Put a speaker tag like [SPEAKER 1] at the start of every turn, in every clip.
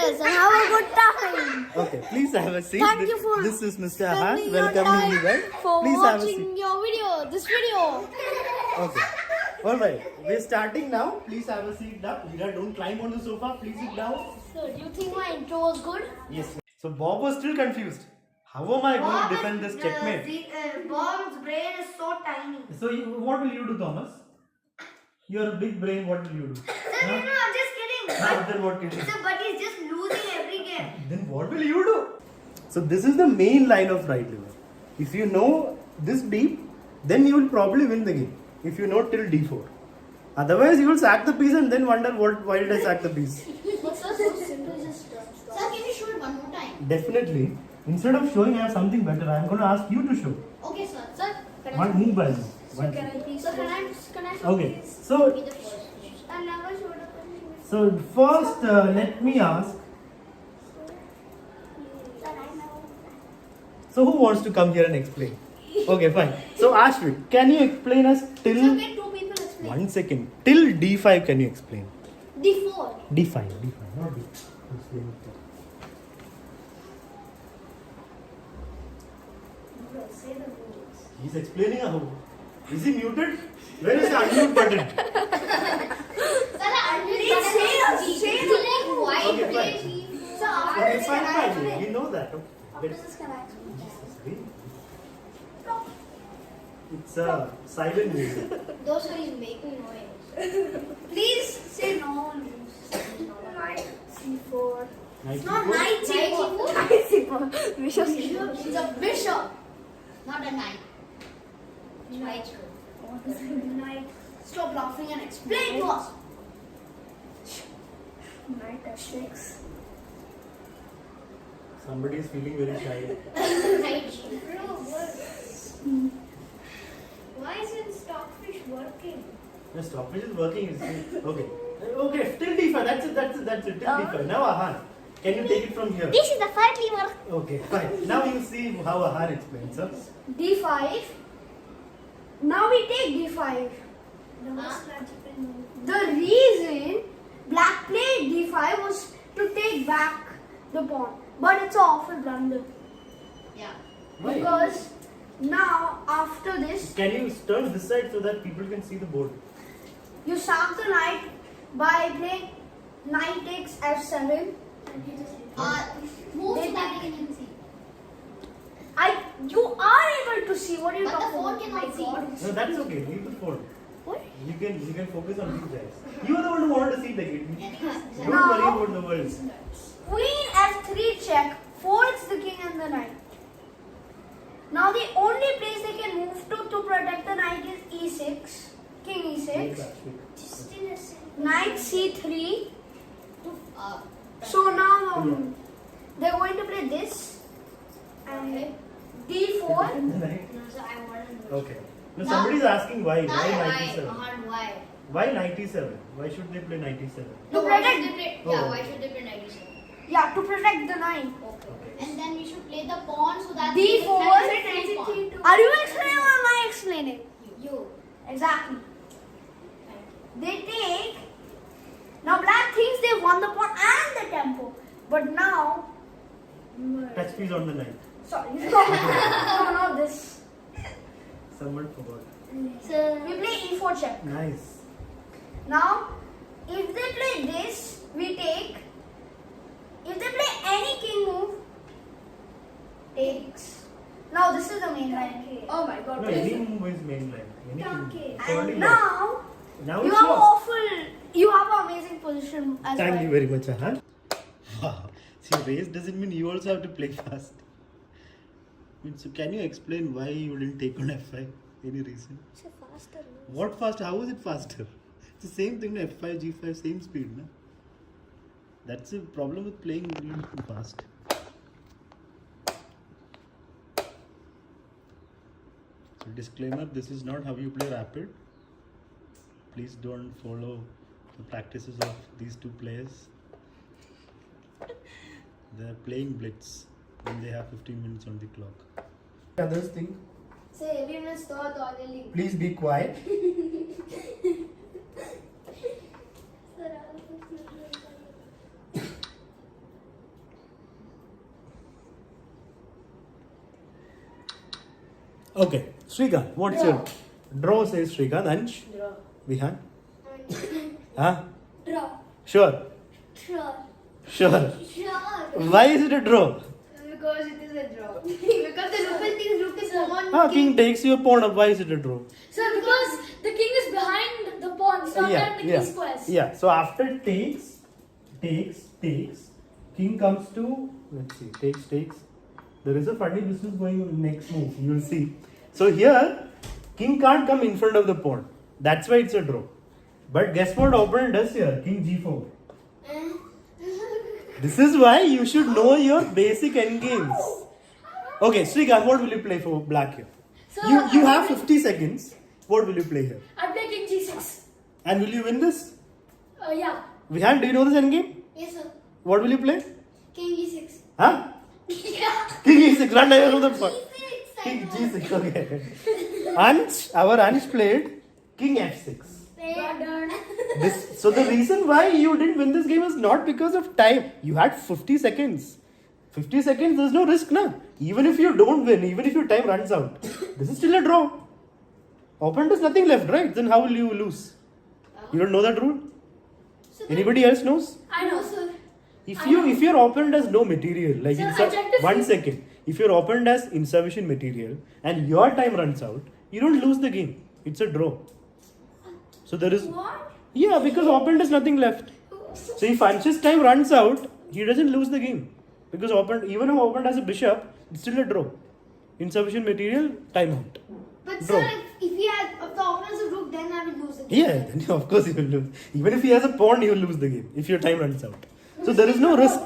[SPEAKER 1] this and have a good time.
[SPEAKER 2] Okay, please have a seat.
[SPEAKER 1] Thank you for
[SPEAKER 2] This is Mr. Ahan.
[SPEAKER 1] spending your
[SPEAKER 2] Welcoming you
[SPEAKER 1] time
[SPEAKER 2] guys.
[SPEAKER 1] for
[SPEAKER 2] Please have a seat.
[SPEAKER 1] watching your video, this video.
[SPEAKER 2] Okay. Alright, we're starting now. Please have a seat now. Mira, don't climb on the sofa. Please sit down.
[SPEAKER 1] So, do you think my intro was good?
[SPEAKER 2] Yes. So Bob was still confused. How am I going to defend this checkmate?
[SPEAKER 1] Bob's brain is so tiny.
[SPEAKER 2] So what will you do, Thomas? You're a big brain. What will you do?
[SPEAKER 1] No, I'm just kidding.
[SPEAKER 2] Then what will you do?
[SPEAKER 1] But he's just losing every game.
[SPEAKER 2] Then what will you do? So this is the main line of right liver. If you know this deep, then you will probably win the game. If you know till d4. Otherwise, you will sack the piece and then wonder why did I sack the piece.
[SPEAKER 1] Sir, can you show it one more time?
[SPEAKER 2] Definitely. Instead of showing, I have something better. I am going to ask you to show.
[SPEAKER 1] Okay, sir. Sir,
[SPEAKER 2] One move by move. One.
[SPEAKER 1] can I show
[SPEAKER 2] Okay.
[SPEAKER 1] this?
[SPEAKER 2] So,
[SPEAKER 1] Be the first. I never showed up on you.
[SPEAKER 2] so first, let me ask.
[SPEAKER 1] Sir, I know.
[SPEAKER 2] So who wants to come here and explain? Okay, fine. So Ashwin, can you explain us
[SPEAKER 1] Sir,
[SPEAKER 2] till
[SPEAKER 1] can two people explain?
[SPEAKER 2] 1 second? Till d5, can you explain?
[SPEAKER 1] D4.
[SPEAKER 2] D5, not D. Explain it.
[SPEAKER 1] Say the rules.
[SPEAKER 2] He's explaining how. Is he muted? Where is the unmute button?
[SPEAKER 1] Sir, please say the why
[SPEAKER 2] Okay,
[SPEAKER 1] play
[SPEAKER 2] fine.
[SPEAKER 1] D4. Sir,
[SPEAKER 2] Okay, fine. We know that.
[SPEAKER 1] after
[SPEAKER 2] Okay.
[SPEAKER 1] this, can I explain?
[SPEAKER 2] It's a silent music.
[SPEAKER 1] Those who is making noise. Please say no. Knight C4.
[SPEAKER 2] Knight
[SPEAKER 1] It's not
[SPEAKER 2] C4?
[SPEAKER 1] knight C4. Knight C4. Bishop C4. It's a bishop, not a knight. Knight. Knight. Stop laughing and explain to us. Knight F6.
[SPEAKER 2] Somebody is feeling very shy.
[SPEAKER 1] Knight G4. Why isn't Stockfish working?
[SPEAKER 2] The stoppage is working. Okay. Okay, till d5. That's it. Till d5. Now Ahan, can you take it from here?
[SPEAKER 1] This is the third lever.
[SPEAKER 2] Okay, fine. Now you see how Ahan explains, sir.
[SPEAKER 3] D5. Now we take D5. The reason black played D5 was to take back the pawn. But it's an awful blunder.
[SPEAKER 1] Yeah.
[SPEAKER 2] Why?
[SPEAKER 3] Because now after this,
[SPEAKER 2] Can you turn this side so that people can see the board?
[SPEAKER 3] you sack the knight by playing knight takes F7.
[SPEAKER 1] Move so that we can see.
[SPEAKER 3] You are able to see what you're
[SPEAKER 1] But the
[SPEAKER 3] talking
[SPEAKER 1] phone
[SPEAKER 3] about.
[SPEAKER 1] cannot
[SPEAKER 3] My
[SPEAKER 1] see.
[SPEAKER 3] God.
[SPEAKER 2] No, that's okay. Leave the phone.
[SPEAKER 3] What?
[SPEAKER 2] You can focus on these guys. You are the one who wanted to see the game. Don't
[SPEAKER 3] Now-
[SPEAKER 2] worry about the world.
[SPEAKER 3] Queen F3 check folds the king and the knight. Now the only place they can move to protect the knight is E6, king E6, knight C3. So now they're going to play this and D4.
[SPEAKER 2] Okay. Now somebody is asking why. Why
[SPEAKER 1] Why?
[SPEAKER 2] 97?
[SPEAKER 1] Why?
[SPEAKER 2] Why 97? Why should they play 97?
[SPEAKER 3] To
[SPEAKER 1] Why
[SPEAKER 3] protect,
[SPEAKER 1] should they play?
[SPEAKER 2] Oh.
[SPEAKER 1] Yeah, why should they play 97?
[SPEAKER 3] yeah, to protect the knight.
[SPEAKER 1] Okay. And then we should play the pawn so that
[SPEAKER 3] D4.
[SPEAKER 1] pawn.
[SPEAKER 3] Are you explaining or am I explaining?
[SPEAKER 1] You.
[SPEAKER 3] Exactly. They take. Now black thinks they won the pawn and the tempo, but now.
[SPEAKER 2] Touch piece on the knight.
[SPEAKER 3] Sorry, no, not this.
[SPEAKER 2] Someone forgot.
[SPEAKER 1] So
[SPEAKER 3] We play E4 check.
[SPEAKER 2] Nice.
[SPEAKER 3] Now, if they play this, we take. If they play any king move, takes. Now this is the main line. Oh my God!
[SPEAKER 2] No, any move is main line. Anything. It's already
[SPEAKER 3] And
[SPEAKER 2] lost.
[SPEAKER 3] now
[SPEAKER 2] Now
[SPEAKER 3] you
[SPEAKER 2] it's
[SPEAKER 3] have
[SPEAKER 2] lost.
[SPEAKER 3] you have an amazing position as
[SPEAKER 2] Thank
[SPEAKER 3] well.
[SPEAKER 2] you very much, Ahan. Wow. See, race doesn't mean you also have to play fast. So can you explain why you didn't take on F5? Any reason?
[SPEAKER 1] it's a faster move.
[SPEAKER 2] What faster? How is it faster? It's the same thing, F5, G5, same speed, no? That's the problem with playing really too fast. So disclaimer, this is not how you play rapid. Please don't follow the practices of these two players. They are playing blitz when they have 15 minutes on the clock. Others think.
[SPEAKER 1] Say, we must start already.
[SPEAKER 2] Please be quiet. Okay, Shrikant, what's your draw? Says Shrikant. Ansh?
[SPEAKER 1] Draw.
[SPEAKER 2] Vihan? Huh?
[SPEAKER 3] Draw.
[SPEAKER 2] Sure.
[SPEAKER 3] Draw.
[SPEAKER 2] Sure.
[SPEAKER 3] Draw.
[SPEAKER 2] Why is it a draw?
[SPEAKER 1] Because it is a draw. Because the local thing rook is pawn.
[SPEAKER 2] Ah, king takes your pawn up. Why is it a draw?
[SPEAKER 3] Sir, because the king is behind the pawn, so
[SPEAKER 2] Yeah,
[SPEAKER 3] the key
[SPEAKER 2] yeah,
[SPEAKER 3] squares.
[SPEAKER 2] yeah. So after takes, king comes to, let's see, takes. There is a funny business going on next move. You will see. So here, king can't come in front of the pawn. That's why it's a draw. But guess what opponent does here? King g4. This is why you should know your basic endgames. Okay, Srikant, what will you play for black here?
[SPEAKER 3] So
[SPEAKER 2] You have 50 seconds. What will you play here?
[SPEAKER 3] I play king g6.
[SPEAKER 2] And will you win this?
[SPEAKER 3] Yeah.
[SPEAKER 2] Vihan, do you know this endgame?
[SPEAKER 3] Yes, sir.
[SPEAKER 2] What will you play?
[SPEAKER 3] King e6.
[SPEAKER 2] Huh?
[SPEAKER 3] Yeah.
[SPEAKER 2] King e6, run away from the pawn.
[SPEAKER 3] G6.
[SPEAKER 2] King g6, okay. Our Ansh played king f6. So the reason why you didn't win this game is not because of time. You had 50 seconds. 50 seconds, there's no risk, na? Even if you don't win, even if your time runs out, this is still a draw. Opponent has nothing left, right? Then how will you lose? You don't know that rule? Anybody else knows?
[SPEAKER 3] I know, sir.
[SPEAKER 2] If your opponent has no material, like
[SPEAKER 3] Sir, I checked the
[SPEAKER 2] 1
[SPEAKER 3] field.
[SPEAKER 2] second, if your opponent has insufficient material and your time runs out, you don't lose the game. It's a draw. So there is
[SPEAKER 3] What?
[SPEAKER 2] yeah, because opponent has nothing left. So if Ansh's time runs out, he doesn't lose the game. Because even if opponent has a bishop, it's still a draw. Insufficient material, time out.
[SPEAKER 1] But
[SPEAKER 2] Draw.
[SPEAKER 1] sir, if the opponent is a rook, then I will lose the game.
[SPEAKER 2] Yeah, then of course he will lose. Even if he has a pawn, he will lose the game if your time runs out. So there is no risk.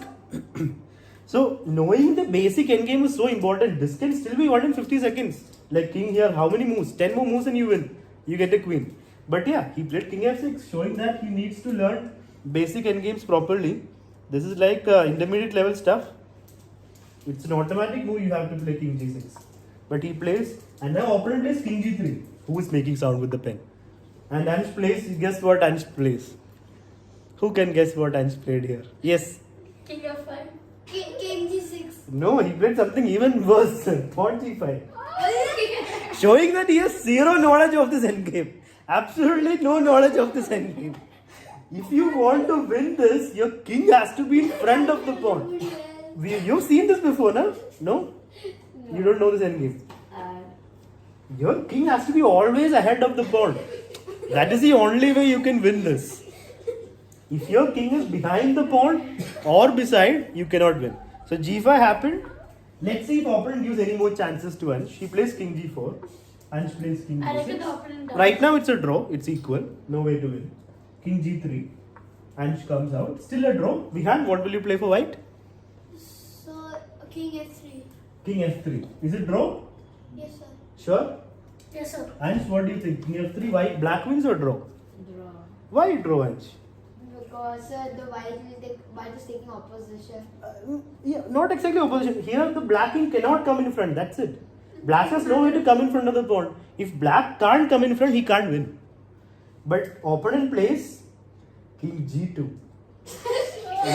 [SPEAKER 2] So knowing the basic endgame is so important. This can still be won in 50 seconds. Like king here, how many moves? 10 more moves and you win. You get a queen. But yeah, he played king f6, showing that he needs to learn basic endgames properly. This is like intermediate level stuff. It's an automatic move, you have to play king g6. But he plays, and now opponent plays king g3. Who is making sound with the pen? And Ansh plays, guess what Ansh plays? Who can guess what Ansh played here? Yes.
[SPEAKER 3] King f5.
[SPEAKER 1] King g6.
[SPEAKER 2] No, he played something even worse. Pawn g5. Showing that he has zero knowledge of this endgame. Absolutely no knowledge of this endgame. If you want to win this, your king has to be in front of the pawn. You've seen this before, no? No? You don't know this endgame. Your king has to be always ahead of the pawn. That is the only way you can win this. If your king is behind the pawn or beside, you cannot win. So g5 happened. Let's see if opponent gives any more chances to Ansh. He plays king g4. Ansh plays king
[SPEAKER 3] I reckon the
[SPEAKER 2] g6.
[SPEAKER 3] opponent does.
[SPEAKER 2] Right now it's a draw. It's equal. No way to win. King g3. Ansh comes out. Still a draw. Vihan, what will you play for white?
[SPEAKER 1] So, king f3.
[SPEAKER 2] King f3. Is it draw?
[SPEAKER 1] Yes, sir.
[SPEAKER 2] Sure.
[SPEAKER 3] Yes, sir.
[SPEAKER 2] Ansh, what do you think? King f3, white, black wins or draw?
[SPEAKER 1] Draw.
[SPEAKER 2] Why draw, Ansh?
[SPEAKER 1] Because the white is taking opposition.
[SPEAKER 2] Yeah, not exactly opposition. Here the black king cannot come in front. That's it. Black has no way to come in front of the pawn. If black can't come in front, he can't win. But opponent plays king g2.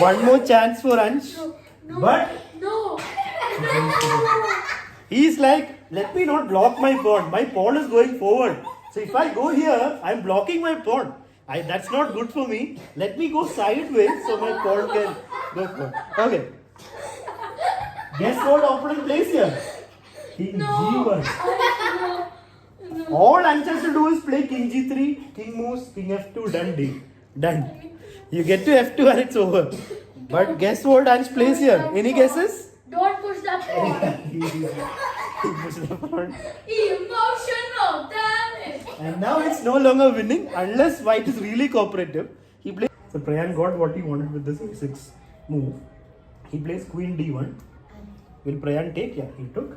[SPEAKER 2] One more chance for Ansh.
[SPEAKER 3] No.
[SPEAKER 2] But
[SPEAKER 3] No.
[SPEAKER 2] he's like, let me not block my pawn. My pawn is going forward. So if I go here, I'm blocking my pawn. That's not good for me. Let me go sideways so my pawn can go forward. Okay. Guess what opponent plays here? King g1.
[SPEAKER 3] No.
[SPEAKER 2] All Ansh has to do is play king g3, king moves, king f2, done deal. Done. You get to f2 and it's over. But guess what Ansh plays here? Any guesses?
[SPEAKER 3] Don't push that pawn.
[SPEAKER 2] He pushed the pawn.
[SPEAKER 3] Emotional damage.
[SPEAKER 2] And now it's no longer winning unless white is really cooperative. He plays. So Prayan got what he wanted with this a6 move. He plays queen d1. Will Prayan take? Yeah, he took.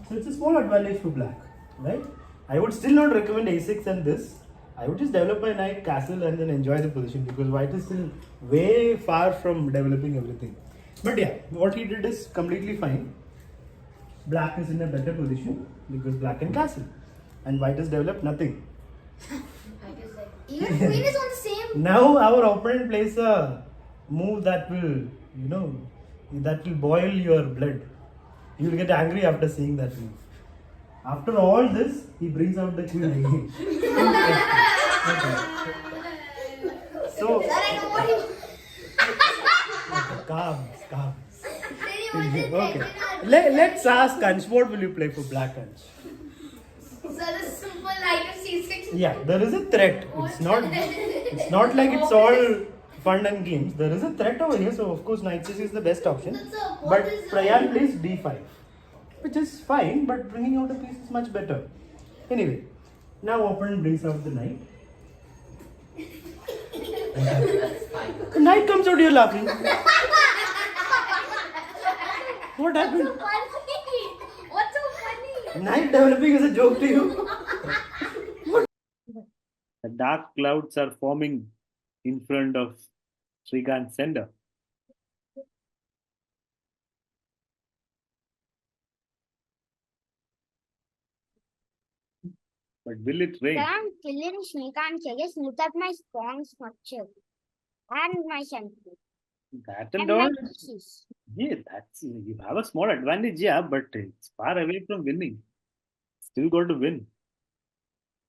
[SPEAKER 2] So it's a small advantage for black, right? I would still not recommend a6 and this. I would just develop my knight castle and then enjoy the position because white is still way far from developing everything. But yeah, what he did is completely fine. Black is in a better position because black can castle. And white has developed nothing.
[SPEAKER 1] Even queen is on the same.
[SPEAKER 2] Now our opponent plays a move that will, that will boil your blood. You will get angry after seeing that move. After all this, he brings out the queen again. So,
[SPEAKER 1] Sir, I know what you.
[SPEAKER 2] calm, calm.
[SPEAKER 1] Then you want to
[SPEAKER 2] Okay.
[SPEAKER 1] threaten
[SPEAKER 2] Let's ask Ansh, what will you play for black Ansh?
[SPEAKER 1] Sir, the simple knight of C6.
[SPEAKER 2] Yeah, there is a threat. It's not like it's all fun and games. There is a threat over here, so of course knight 6 is the best option.
[SPEAKER 1] But sir, what
[SPEAKER 2] But
[SPEAKER 1] is
[SPEAKER 2] Prayan plays d5, which is fine, but bringing out a piece is much better. Anyway, now opponent brings out the knight. The knight comes out, you're laughing. What happened?
[SPEAKER 1] funny? What's so funny?
[SPEAKER 2] Knight developing as a joke to you. The dark clouds are forming in front of Srikant's sender. But will it rain?
[SPEAKER 3] Can killing Shrikant just look at my spawn structure and my center
[SPEAKER 2] That
[SPEAKER 3] and
[SPEAKER 2] and
[SPEAKER 3] my
[SPEAKER 2] all.
[SPEAKER 3] pieces.
[SPEAKER 2] Yeah, that's you have a small advantage, yeah, but it's far away from winning. Still got to win.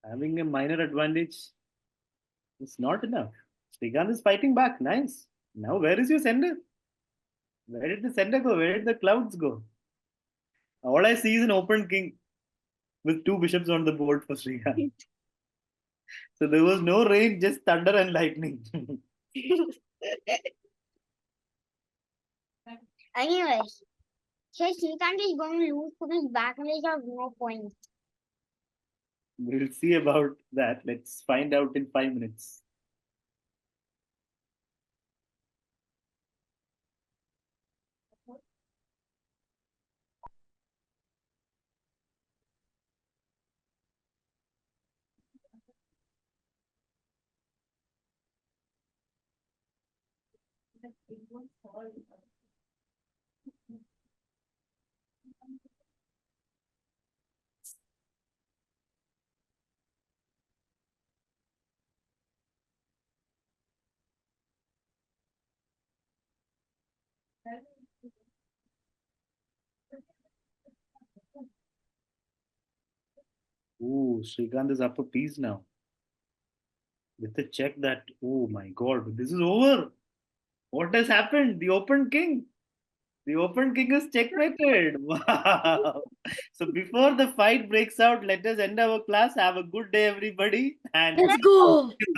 [SPEAKER 2] Having a minor advantage is not enough. Srikant is fighting back. Nice. Now where is your sender? Where did the sender go? Where did the clouds go? All I see is an open king with two bishops on the board for Srikant. So there was no rain, just thunder and lightning.
[SPEAKER 3] Anyways, so Shrikant is going to lose to his backlash of no points.
[SPEAKER 2] We'll see about that. Let's find out in 5 minutes. Ooh, Srikant is up a piece now. With the check that, oh my god, this is over. What has happened? The open king. The open king is checkmated. Wow. So before the fight breaks out, let us end our class. Have a good day, everybody. And
[SPEAKER 3] Let's go!